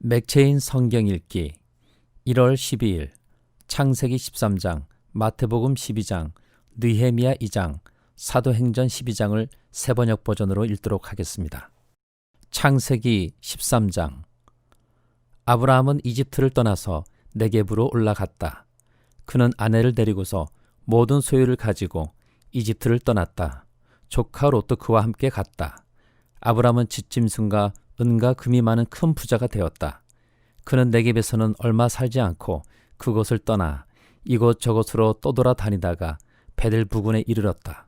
맥체인 성경 읽기 1월 12일 창세기 13장, 마태복음 12장, 느헤미야 2장, 사도행전 12장을 새번역 버전으로 읽도록 하겠습니다. 창세기 13장. 아브라함은 이집트를 떠나서 네겝으로 올라갔다. 그는 아내를 데리고서 모든 소유를 가지고 이집트를 떠났다. 조카 롯도 그와 함께 갔다. 아브라함은 집짐승과 은과 금이 많은 큰 부자가 되었다. 그는 네겝에서는 얼마 살지 않고 그곳을 떠나 이곳저곳으로 떠돌아다니다가 베델 부근에 이르렀다.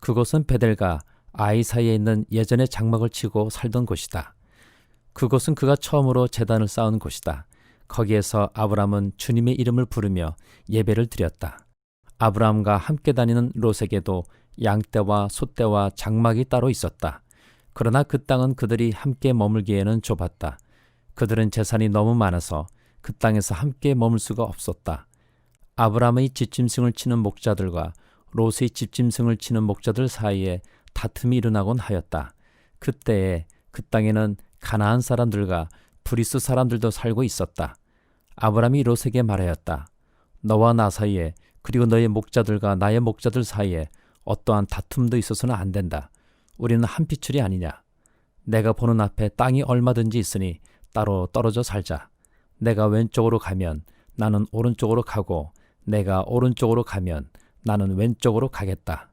그곳은 베델과 아이 사이에 있는 예전에 장막을 치고 살던 곳이다. 그곳은 그가 처음으로 제단을 쌓은 곳이다. 거기에서 아브라함은 주님의 이름을 부르며 예배를 드렸다. 아브라함과 함께 다니는 롯에게도 양떼와 소떼와 장막이 따로 있었다. 그러나 그 땅은 그들이 함께 머물기에는 좁았다. 그들은 재산이 너무 많아서 그 땅에서 함께 머물 수가 없었다. 아브라함의 집짐승을 치는 목자들과 롯의 집짐승을 치는 목자들 사이에 다툼이 일어나곤 하였다. 그때에 그 땅에는 가나안 사람들과 브리스 사람들도 살고 있었다. 아브라함이 롯에게 말하였다. 너와 나 사이에 그리고 너의 목자들과 나의 목자들 사이에 어떠한 다툼도 있어서는 안 된다. 우리는 한 피줄이 아니냐. 내가 보는 앞에 땅이 얼마든지 있으니 따로 떨어져 살자. 내가 왼쪽으로 가면 나는 오른쪽으로 가고 내가 오른쪽으로 가면 나는 왼쪽으로 가겠다.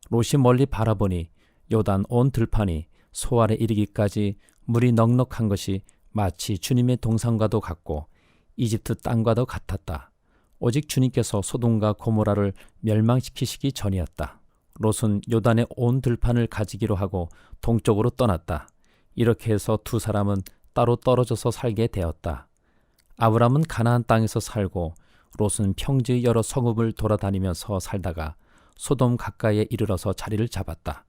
롯이 멀리 바라보니 요단 온 들판이 소 아래 이르기까지 물이 넉넉한 것이 마치 주님의 동산과도 같고 이집트 땅과도 같았다. 오직 주님께서 소돔과 고모라를 멸망시키시기 전이었다. 롯은 요단의 온 들판을 가지기로 하고 동쪽으로 떠났다. 이렇게 해서 두 사람은 따로 떨어져서 살게 되었다. 아브라함은 가나안 땅에서 살고 롯은 평지의 여러 성읍을 돌아다니면서 살다가 소돔 가까이에 이르러서 자리를 잡았다.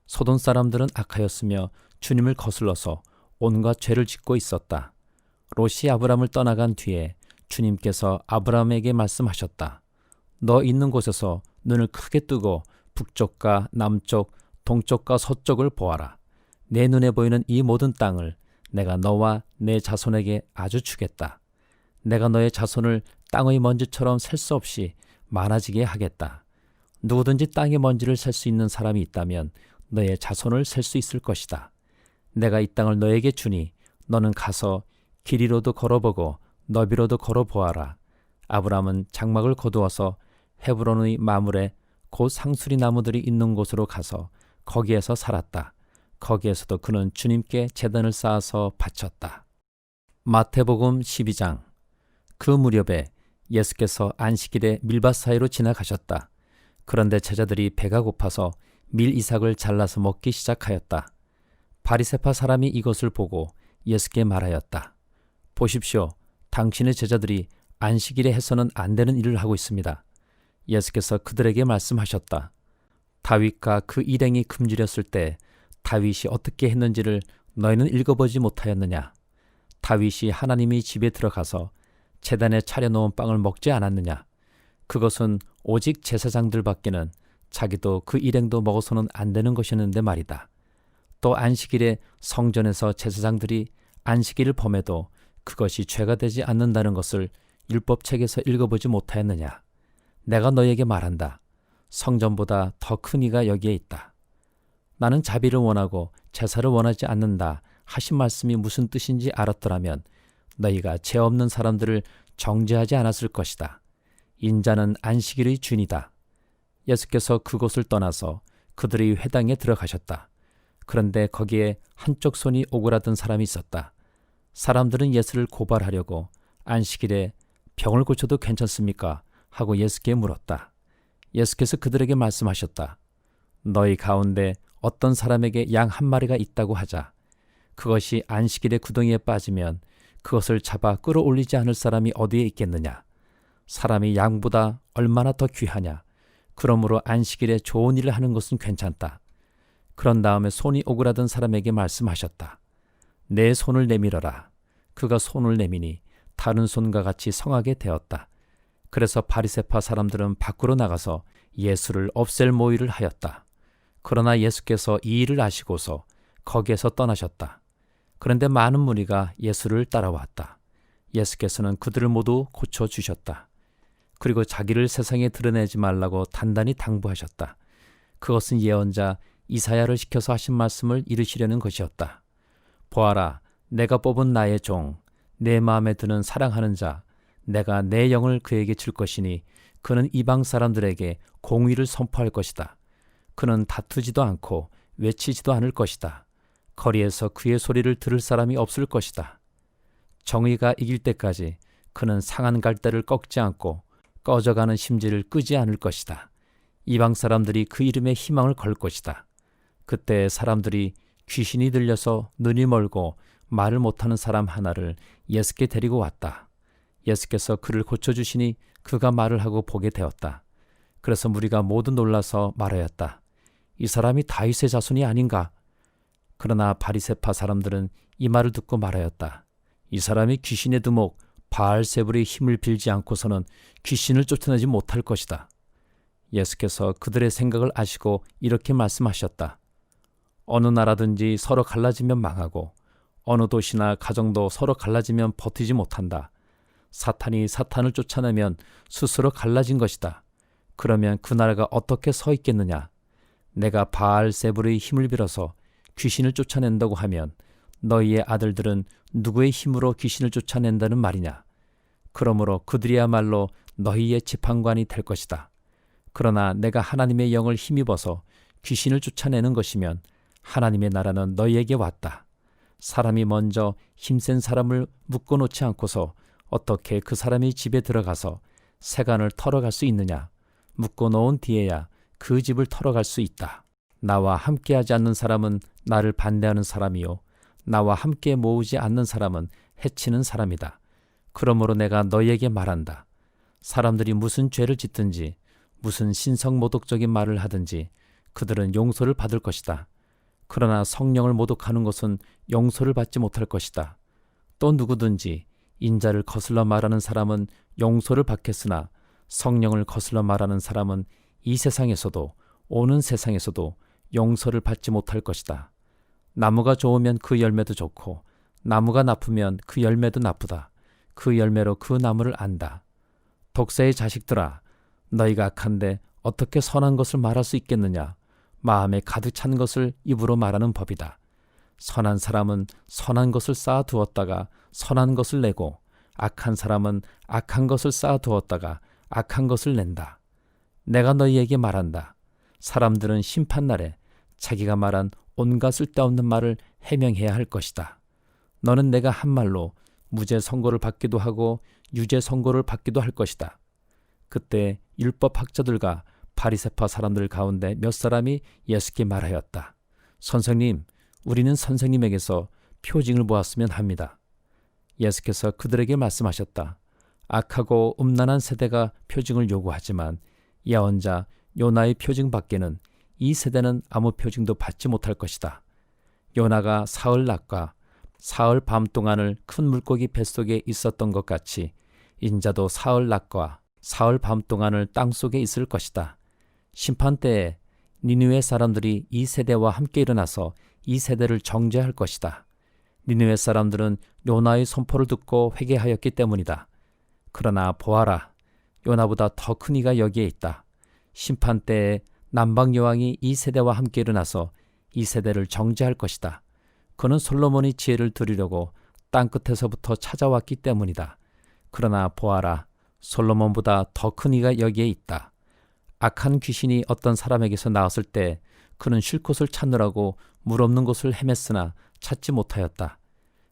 소돔 사람들은 악하였으며 주님을 거슬러서 온갖 죄를 짓고 있었다. 롯이 아브라함을 떠나간 뒤에 주님께서 아브라함에게 말씀하셨다. 너 있는 곳에서 눈을 크게 뜨고 북쪽과 남쪽, 동쪽과 서쪽을 보아라. 내 눈에 보이는 이 모든 땅을 내가 너와 내 자손에게 아주 주겠다. 내가 너의 자손을 땅의 먼지처럼 셀 수 없이 많아지게 하겠다. 누구든지 땅의 먼지를 셀 수 있는 사람이 있다면 너의 자손을 셀 수 있을 것이다. 내가 이 땅을 너에게 주니 너는 가서 길이로도 걸어보고 너비로도 걸어보아라. 아브라함은 장막을 거두어서 헤브론의 마물에 곧 상수리 나무들이 있는 곳으로 가서 거기에서 살았다. 거기에서도 그는 주님께 제단을 쌓아서 바쳤다. 마태복음 12장. 그 무렵에 예수께서 안식일에 밀밭 사이로 지나가셨다. 그런데 제자들이 배가 고파서 밀이삭을 잘라서 먹기 시작하였다. 바리새파 사람이 이것을 보고 예수께 말하였다. 보십시오. 당신의 제자들이 안식일에 해서는 안 되는 일을 하고 있습니다. 예수께서 그들에게 말씀하셨다. 다윗과 그 일행이 금지렸을 때 다윗이 어떻게 했는지를 너희는 읽어보지 못하였느냐? 다윗이 하나님의 집에 들어가서 제단에 차려놓은 빵을 먹지 않았느냐? 그것은 오직 제사장들밖에는 자기도 그 일행도 먹어서는 안 되는 것이었는데 말이다. 또 안식일에 성전에서 제사장들이 안식일을 범해도 그것이 죄가 되지 않는다는 것을 율법책에서 읽어보지 못하였느냐? 내가 너에게 말한다. 성전보다 더 큰 이가 여기에 있다. 나는 자비를 원하고 제사를 원하지 않는다 하신 말씀이 무슨 뜻인지 알았더라면 너희가 죄 없는 사람들을 정죄하지 않았을 것이다. 인자는 안식일의 주인이다. 예수께서 그곳을 떠나서 그들의 회당에 들어가셨다. 그런데 거기에 한쪽 손이 오그라든 사람이 있었다. 사람들은 예수를 고발하려고 안식일에 병을 고쳐도 괜찮습니까? 하고 예수께 물었다. 예수께서 그들에게 말씀하셨다. 너희 가운데 어떤 사람에게 양 한 마리가 있다고 하자. 그것이 안식일의 구덩이에 빠지면 그것을 잡아 끌어올리지 않을 사람이 어디에 있겠느냐. 사람이 양보다 얼마나 더 귀하냐. 그러므로 안식일에 좋은 일을 하는 것은 괜찮다. 그런 다음에 손이 오그라든 사람에게 말씀하셨다. 내 손을 내밀어라. 그가 손을 내미니 다른 손과 같이 성하게 되었다. 그래서 바리새파 사람들은 밖으로 나가서 예수를 없앨 모의를 하였다. 그러나 예수께서 이 일을 아시고서 거기에서 떠나셨다. 그런데 많은 무리가 예수를 따라왔다. 예수께서는 그들을 모두 고쳐주셨다. 그리고 자기를 세상에 드러내지 말라고 단단히 당부하셨다. 그것은 예언자 이사야를 시켜서 하신 말씀을 이루시려는 것이었다. 보아라, 내가 뽑은 나의 종, 내 마음에 드는 사랑하는 자, 내가 내 영을 그에게 줄 것이니 그는 이방 사람들에게 공의를 선포할 것이다. 그는 다투지도 않고 외치지도 않을 것이다. 거리에서 그의 소리를 들을 사람이 없을 것이다. 정의가 이길 때까지 그는 상한 갈대를 꺾지 않고 꺼져가는 심지를 끄지 않을 것이다. 이방 사람들이 그 이름에 희망을 걸 것이다. 그때 사람들이 귀신이 들려서 눈이 멀고 말을 못하는 사람 하나를 예수께 데리고 왔다. 예수께서 그를 고쳐주시니 그가 말을 하고 보게 되었다. 그래서 무리가 모두 놀라서 말하였다. 이 사람이 다윗의 자손이 아닌가? 그러나 바리새파 사람들은 이 말을 듣고 말하였다. 이 사람이 귀신의 두목 바알세불의 힘을 빌지 않고서는 귀신을 쫓아내지 못할 것이다. 예수께서 그들의 생각을 아시고 이렇게 말씀하셨다. 어느 나라든지 서로 갈라지면 망하고 어느 도시나 가정도 서로 갈라지면 버티지 못한다. 사탄이 사탄을 쫓아내면 스스로 갈라진 것이다. 그러면 그 나라가 어떻게 서 있겠느냐? 내가 바알세불의 힘을 빌어서 귀신을 쫓아낸다고 하면 너희의 아들들은 누구의 힘으로 귀신을 쫓아낸다는 말이냐? 그러므로 그들이야말로 너희의 지판관이 될 것이다. 그러나 내가 하나님의 영을 힘입어서 귀신을 쫓아내는 것이면 하나님의 나라는 너희에게 왔다. 사람이 먼저 힘센 사람을 묶어놓지 않고서 어떻게 그 사람이 집에 들어가서 세간을 털어갈 수 있느냐? 묶어놓은 뒤에야 그 집을 털어갈 수 있다. 나와 함께하지 않는 사람은 나를 반대하는 사람이요 나와 함께 모으지 않는 사람은 해치는 사람이다. 그러므로 내가 너희에게 말한다. 사람들이 무슨 죄를 짓든지 무슨 신성모독적인 말을 하든지 그들은 용서를 받을 것이다. 그러나 성령을 모독하는 것은 용서를 받지 못할 것이다. 또 누구든지 인자를 거슬러 말하는 사람은 용서를 받겠으나 성령을 거슬러 말하는 사람은 이 세상에서도 오는 세상에서도 용서를 받지 못할 것이다. 나무가 좋으면 그 열매도 좋고 나무가 나쁘면 그 열매도 나쁘다. 그 열매로 그 나무를 안다. 독사의 자식들아, 너희가 악한데 어떻게 선한 것을 말할 수 있겠느냐? 마음에 가득 찬 것을 입으로 말하는 법이다. 선한 사람은 선한 것을 쌓아두었다가 선한 것을 내고 악한 사람은 악한 것을 쌓아두었다가 악한 것을 낸다. 내가 너희에게 말한다. 사람들은 심판날에 자기가 말한 온갖 쓸데없는 말을 해명해야 할 것이다. 너는 내가 한 말로 무죄 선고를 받기도 하고 유죄 선고를 받기도 할 것이다. 그때 율법 학자들과 바리새파 사람들 가운데 몇 사람이 예수께 말하였다. 선생님, 우리는 선생님에게서 표징을 보았으면 합니다. 예수께서 그들에게 말씀하셨다. 악하고 음란한 세대가 표징을 요구하지만 예언자 요나의 표징 밖에는 이 세대는 아무 표징도 받지 못할 것이다. 요나가 사흘 낮과 사흘 밤 동안을 큰 물고기 뱃속에 있었던 것 같이 인자도 사흘 낮과 사흘 밤 동안을 땅속에 있을 것이다. 심판 때에 니느웨 사람들이 이 세대와 함께 일어나서 이 세대를 정죄할 것이다. 니느웨 사람들은 요나의 선포를 듣고 회개하였기 때문이다. 그러나 보아라, 요나보다 더 큰 이가 여기에 있다. 심판 때에 남방 여왕이 이 세대와 함께 일어나서 이 세대를 정죄할 것이다. 그는 솔로몬이 지혜를 드리려고 땅끝에서부터 찾아왔기 때문이다. 그러나 보아라, 솔로몬보다 더 큰 이가 여기에 있다. 악한 귀신이 어떤 사람에게서 나왔을 때 그는 쉴 곳을 찾느라고 물 없는 곳을 헤맸으나 찾지 못하였다.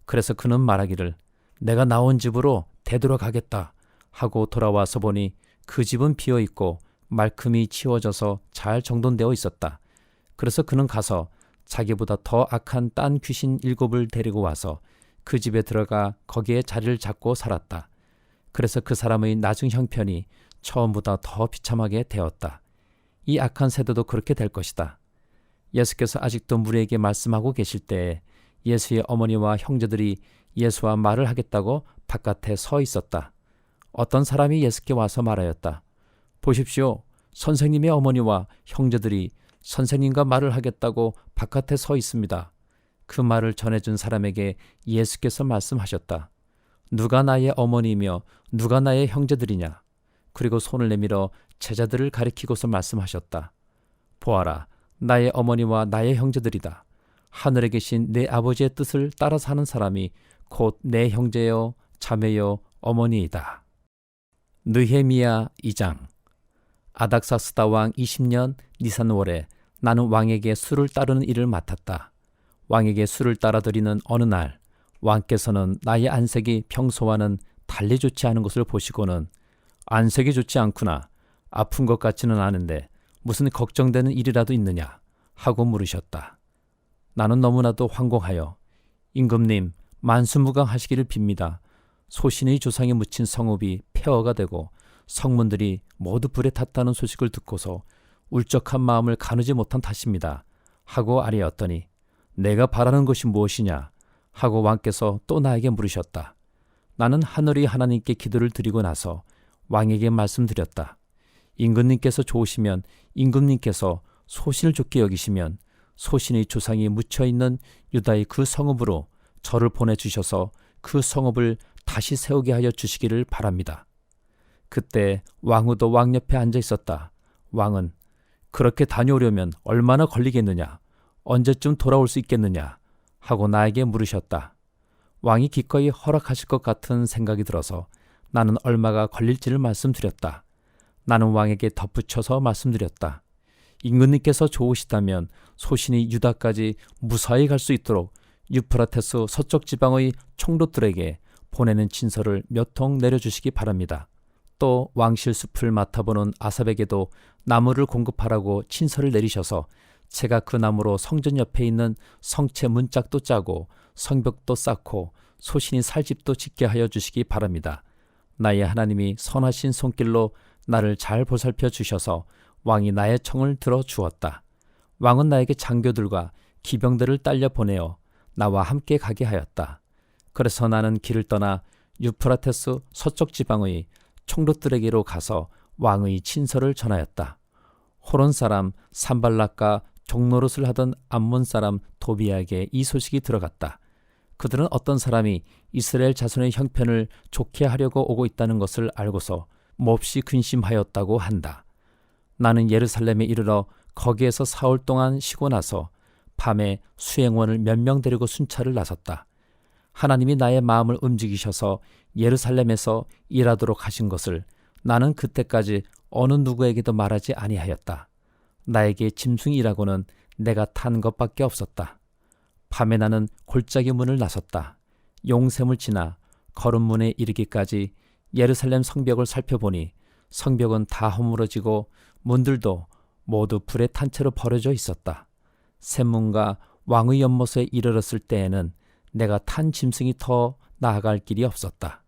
그래서 그는 말하기를 내가 나온 집으로 되돌아가겠다 하고 돌아와서 보니 그 집은 비어있고 말끔히 치워져서 잘 정돈되어 있었다. 그래서 그는 가서 자기보다 더 악한 딴 귀신 7을 데리고 와서 그 집에 들어가 거기에 자리를 잡고 살았다. 그래서 그 사람의 나중 형편이 처음보다 더 비참하게 되었다. 이 악한 세대도 그렇게 될 것이다. 예수께서 아직도 무리에게 말씀하고 계실 때에 예수의 어머니와 형제들이 예수와 말을 하겠다고 바깥에 서 있었다. 어떤 사람이 예수께 와서 말하였다. 보십시오. 선생님의 어머니와 형제들이 선생님과 말을 하겠다고 바깥에 서 있습니다. 그 말을 전해준 사람에게 예수께서 말씀하셨다. 누가 나의 어머니이며 누가 나의 형제들이냐? 그리고 손을 내밀어 제자들을 가리키고서 말씀하셨다. 보아라, 나의 어머니와 나의 형제들이다. 하늘에 계신 내 아버지의 뜻을 따라 사는 사람이 곧 내 형제요, 자매요, 어머니이다. 느헤미야 2장. 아닥사스다 왕 20년 니산월에 나는 왕에게 술을 따르는 일을 맡았다. 왕에게 술을 따라드리는 어느 날 왕께서는 나의 안색이 평소와는 달리 좋지 않은 것을 보시고는 안색이 좋지 않구나. 아픈 것 같지는 않은데 무슨 걱정되는 일이라도 있느냐 하고 물으셨다. 나는 너무나도 황공하여 임금님 만수무강하시기를 빕니다. 소신의 조상이 묻힌 성읍이 폐허가 되고 성문들이 모두 불에 탔다는 소식을 듣고서 울적한 마음을 가누지 못한 탓입니다. 하고 아뢰었더니 내가 바라는 것이 무엇이냐 하고 왕께서 또 나에게 물으셨다. 나는 하늘의 하나님께 기도를 드리고 나서 왕에게 말씀드렸다. 임금님께서 좋으시면 임금님께서 소신을 좋게 여기시면 소신의 조상이 묻혀있는 유다의 그 성읍으로 저를 보내주셔서 그 성읍을 다시 세우게 하여 주시기를 바랍니다. 그때 왕후도 왕 옆에 앉아 있었다. 왕은 그렇게 다녀오려면 얼마나 걸리겠느냐? 언제쯤 돌아올 수 있겠느냐? 하고 나에게 물으셨다. 왕이 기꺼이 허락하실 것 같은 생각이 들어서 나는 얼마가 걸릴지를 말씀드렸다. 나는 왕에게 덧붙여서 말씀드렸다. 임금님께서 좋으시다면 소신이 유다까지 무사히 갈 수 있도록 유프라테스 서쪽 지방의 총독들에게 보내는 친서를 몇 통 내려주시기 바랍니다. 또 왕실 숲을 맡아보는 아삽에게도 나무를 공급하라고 친서를 내리셔서 제가 그 나무로 성전 옆에 있는 성체 문짝도 짜고 성벽도 쌓고 소신이 살 집도 짓게 하여 주시기 바랍니다. 나의 하나님이 선하신 손길로 나를 잘 보살펴 주셔서 왕이 나의 청을 들어 주었다. 왕은 나에게 장교들과 기병들을 딸려 보내어 나와 함께 가게 하였다. 그래서 나는 길을 떠나 유프라테스 서쪽 지방의 총독들에게로 가서 왕의 친서를 전하였다. 호론 사람 산발락과 종노릇을 하던 암몬 사람 도비야에게 이 소식이 들어갔다. 그들은 어떤 사람이 이스라엘 자손의 형편을 좋게 하려고 오고 있다는 것을 알고서 몹시 근심하였다고 한다. 나는 예루살렘에 이르러 거기에서 사흘 동안 쉬고 나서 밤에 수행원을 몇 명 데리고 순찰을 나섰다. 하나님이 나의 마음을 움직이셔서 예루살렘에서 일하도록 하신 것을 나는 그때까지 어느 누구에게도 말하지 아니하였다. 나에게 짐승이라고는 내가 탄 것밖에 없었다. 밤에 나는 골짜기 문을 나섰다. 용샘을 지나 거름문에 이르기까지 예루살렘 성벽을 살펴보니 성벽은 다 허물어지고 문들도 모두 불에 탄 채로 버려져 있었다. 샘문과 왕의 연못에 이르렀을 때에는 내가 탄 짐승이 더 나아갈 길이 없었다.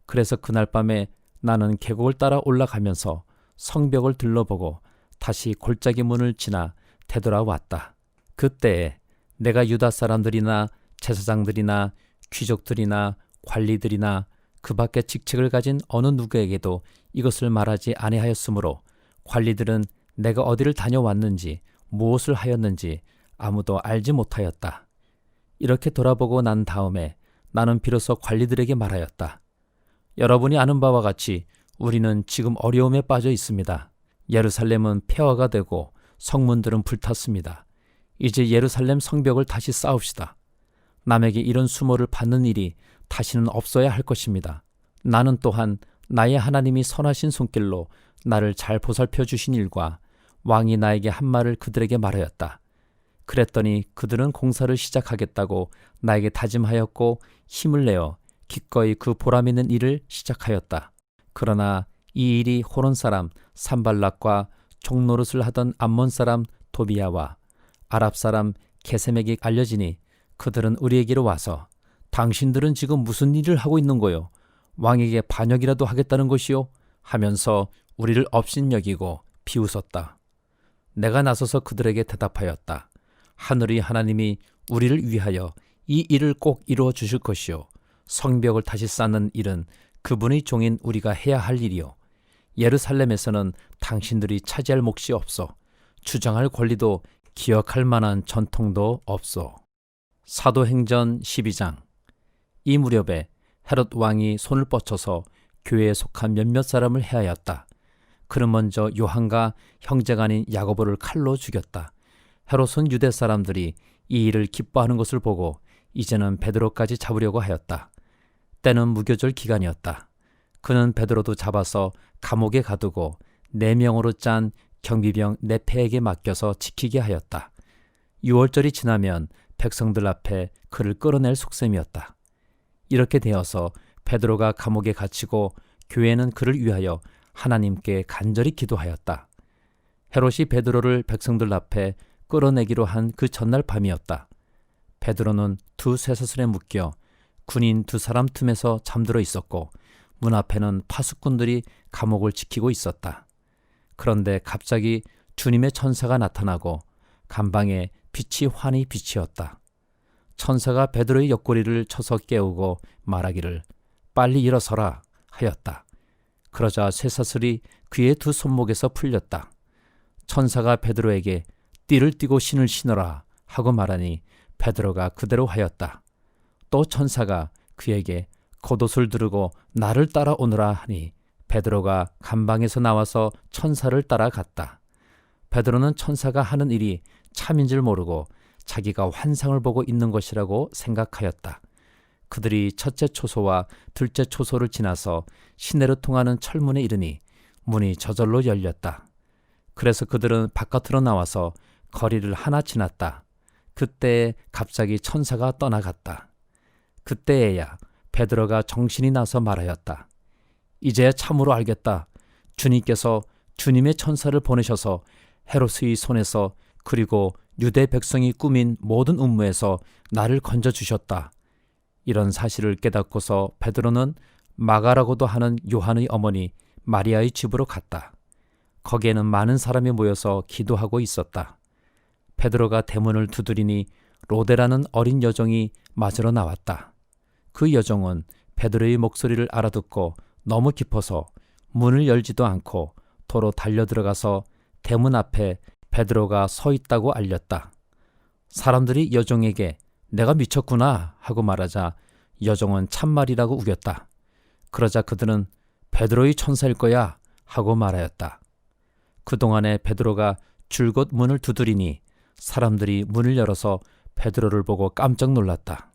그래서 그날 밤에 나는 계곡을 따라 올라가면서 성벽을 둘러보고 다시 골짜기 문을 지나 되돌아왔다. 그때에 내가 유다 사람들이나 제사장들이나 귀족들이나 관리들이나 그 밖에 직책을 가진 어느 누구에게도 이것을 말하지 아니하였으므로 관리들은 내가 어디를 다녀왔는지 무엇을 하였는지 아무도 알지 못하였다. 이렇게 돌아보고 난 다음에 나는 비로소 관리들에게 말하였다. 여러분이 아는 바와 같이 우리는 지금 어려움에 빠져 있습니다. 예루살렘은 폐허가 되고 성문들은 불탔습니다. 이제 예루살렘 성벽을 다시 쌓읍시다. 남에게 이런 수모를 받는 일이 다시는 없어야 할 것입니다. 나는 또한 나의 하나님이 선하신 손길로 나를 잘 보살펴 주신 일과 왕이 나에게 한 말을 그들에게 말하였다. 그랬더니 그들은 공사를 시작하겠다고 나에게 다짐하였고 힘을 내어 기꺼이 그 보람 있는 일을 시작하였다. 그러나 이 일이 호론 사람 산발락과 종노릇을 하던 암몬 사람 도비야와 아랍 사람 게셈에게 알려지니 그들은 우리에게로 와서 당신들은 지금 무슨 일을 하고 있는 거요? 왕에게 반역이라도 하겠다는 것이요? 하면서 우리를 업신여기고 비웃었다. 내가 나서서 그들에게 대답하였다. 하늘의 하나님이 우리를 위하여 이 일을 꼭 이루어 주실 것이요. 성벽을 다시 쌓는 일은 그분의 종인 우리가 해야 할 일이요. 예루살렘에서는 당신들이 차지할 몫이 없어. 주장할 권리도 기억할 만한 전통도 없어. 사도행전 12장. 이 무렵에 헤롯 왕이 손을 뻗쳐서 교회에 속한 몇몇 사람을 해하였다. 그는 먼저 요한과 형제가 아닌 야고보를 칼로 죽였다. 헤롯은 유대 사람들이 이 일을 기뻐하는 것을 보고 이제는 베드로까지 잡으려고 하였다. 때는 무교절 기간이었다. 그는 베드로도 잡아서 감옥에 가두고 4명으로 짠 경비병 네페에게 맡겨서 지키게 하였다. 6월절이 지나면 백성들 앞에 그를 끌어낼 속셈이었다. 이렇게 되어서 베드로가 감옥에 갇히고 교회는 그를 위하여 하나님께 간절히 기도하였다. 헤롯이 베드로를 백성들 앞에 끌어내기로 한 그 전날 밤이었다. 베드로는 2 쇠사슬에 묶여 군인 2사람 틈에서 잠들어 있었고 문 앞에는 파수꾼들이 감옥을 지키고 있었다. 그런데 갑자기 주님의 천사가 나타나고 감방에 빛이 환히 비치었다. 천사가 베드로의 옆구리를 쳐서 깨우고 말하기를 빨리 일어서라 하였다. 그러자 쇠사슬이 그의 2 손목에서 풀렸다. 천사가 베드로에게 띠를 띠고 신을 신어라 하고 말하니 베드로가 그대로 하였다. 또 천사가 그에게 겉옷을 두르고 나를 따라오너라 하니 베드로가 감방에서 나와서 천사를 따라갔다. 베드로는 천사가 하는 일이 참인 줄 모르고 자기가 환상을 보고 있는 것이라고 생각하였다. 그들이 첫째 초소와 둘째 초소를 지나서 시내로 통하는 철문에 이르니 문이 저절로 열렸다. 그래서 그들은 바깥으로 나와서 거리를 하나 지났다. 그때 갑자기 천사가 떠나갔다. 그때에야 베드로가 정신이 나서 말하였다. 이제 참으로 알겠다. 주님께서 주님의 천사를 보내셔서 헤롯의 손에서 그리고 유대 백성이 꾸민 모든 음모에서 나를 건져주셨다. 이런 사실을 깨닫고서 베드로는 마가라고도 하는 요한의 어머니 마리아의 집으로 갔다. 거기에는 많은 사람이 모여서 기도하고 있었다. 베드로가 대문을 두드리니 로데라는 어린 여종이 맞으러 나왔다. 그 여종은 베드로의 목소리를 알아듣고 너무 깊어서 문을 열지도 않고 도로 달려들어가서 대문 앞에 베드로가 서 있다고 알렸다. 사람들이 여종에게 내가 미쳤구나 하고 말하자 여종은 참말이라고 우겼다. 그러자 그들은 베드로의 천사일 거야 하고 말하였다. 그동안에 베드로가 줄곧 문을 두드리니 사람들이 문을 열어서 베드로를 보고 깜짝 놀랐다.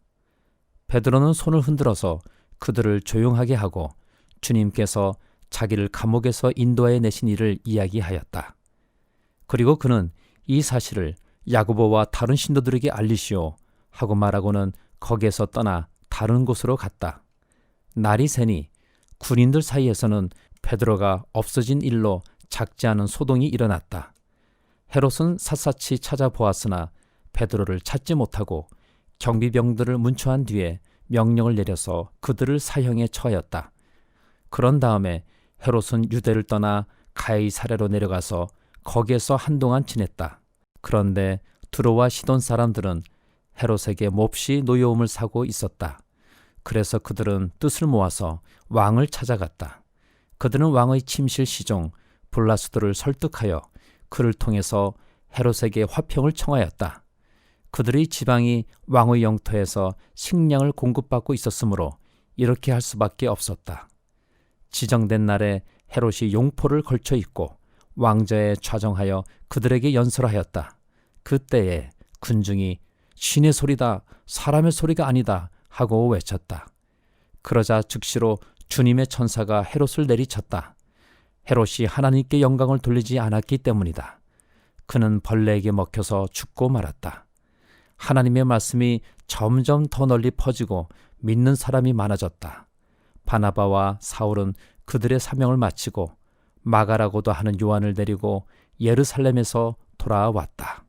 베드로는 손을 흔들어서 그들을 조용하게 하고 주님께서 자기를 감옥에서 인도하여 내신 일을 이야기하였다. 그리고 그는 이 사실을 야고보와 다른 신도들에게 알리시오 하고 말하고는 거기에서 떠나 다른 곳으로 갔다. 날이 새니 군인들 사이에서는 베드로가 없어진 일로 작지 않은 소동이 일어났다. 헤롯은 샅샅이 찾아보았으나 베드로를 찾지 못하고 경비병들을 문초한 뒤에 명령을 내려서 그들을 사형에 처하였다. 그런 다음에 헤롯은 유대를 떠나 가이사랴로 내려가서 거기에서 한동안 지냈다. 그런데 두로와 시돈 사람들은 헤롯에게 몹시 노여움을 사고 있었다. 그래서 그들은 뜻을 모아서 왕을 찾아갔다. 그들은 왕의 침실 시종 블라스도를 설득하여 그를 통해서 헤롯에게 화평을 청하였다. 그들의 지방이 왕의 영토에서 식량을 공급받고 있었으므로 이렇게 할 수밖에 없었다. 지정된 날에 헤롯이 용포를 걸쳐 입고 왕좌에 좌정하여 그들에게 연설하였다. 그때에 군중이 신의 소리다, 사람의 소리가 아니다 하고 외쳤다. 그러자 즉시로 주님의 천사가 헤롯을 내리쳤다. 헤롯이 하나님께 영광을 돌리지 않았기 때문이다. 그는 벌레에게 먹혀서 죽고 말았다. 하나님의 말씀이 점점 더 널리 퍼지고 믿는 사람이 많아졌다. 바나바와 사울은 그들의 사명을 마치고 마가라고도 하는 요한을 데리고 예루살렘에서 돌아왔다.